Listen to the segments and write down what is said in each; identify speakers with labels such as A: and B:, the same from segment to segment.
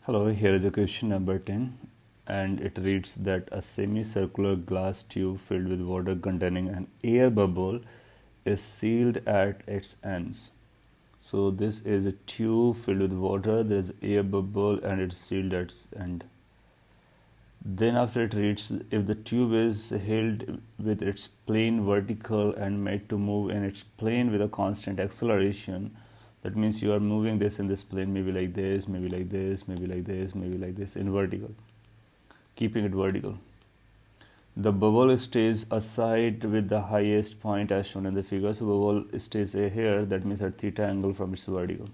A: Hello, here is a question number 10 and it reads that a semicircular glass tube filled with water containing an air bubble is sealed at its ends. So this is a tube filled with water, there is air bubble and it's sealed at its end. Then after it reads, if the tube is held with its plane vertical and made to move in its plane with a constant acceleration, that means you are moving this in this plane, maybe like this, maybe like this, maybe like this, maybe like this, in vertical, keeping it vertical. The bubble stays aside with the highest point as shown in the figure. So bubble stays here, that means at theta angle from its vertical.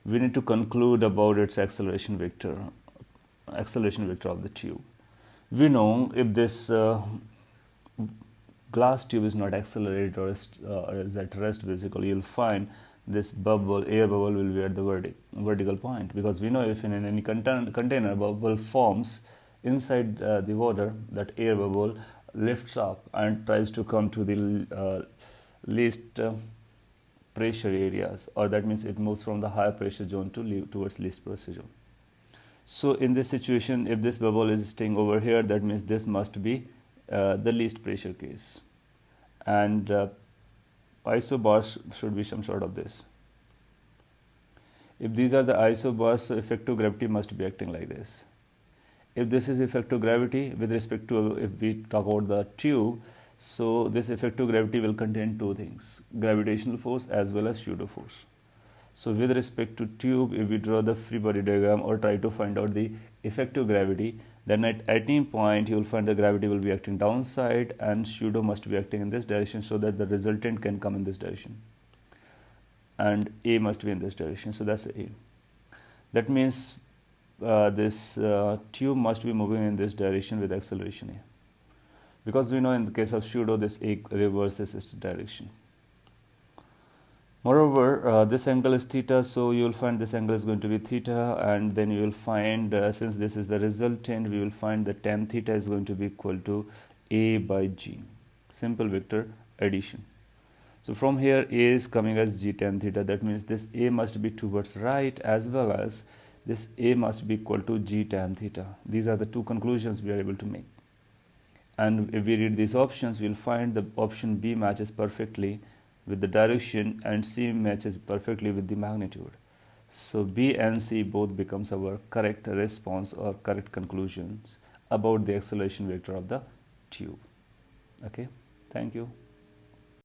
A: We need to conclude about its acceleration vector of the tube. We know if this glass tube is not accelerated or is at rest, basically you'll find this air bubble will be at the vertical point, because we know if in any container bubble forms inside the water, that air bubble lifts up and tries to come to the least pressure areas, or that means it moves from the higher pressure zone towards least pressure zone. So in this situation, if this bubble is staying over here, that means this must be the least pressure case, and isobars should be some sort of this. If these are the isobars, so effective gravity must be acting like this. If this is effective gravity with respect to, if we talk about the tube, so this effective gravity will contain two things: gravitational force as well as pseudo force. So with respect to tube, if we draw the free body diagram or try to find out the effective gravity, then at any point you will find the gravity will be acting downside and pseudo must be acting in this direction, so that the resultant can come in this direction, and A must be in this direction. So that's A. That means this tube must be moving in this direction with acceleration A, because we know in the case of pseudo this A reverses its direction. Moreover, this angle is theta, so you will find this angle is going to be theta, and then you will find, since this is the resultant, we will find that tan theta is going to be equal to A by G, simple vector addition. So from here A is coming as G tan theta, that means this A must be towards right as well as this A must be equal to G tan theta. These are the two conclusions we are able to make. And if we read these options, we will find the option B matches perfectly with the direction and C matches perfectly with the magnitude. So B and C both becomes our correct response or correct conclusions about the acceleration vector of the tube. Okay, thank you.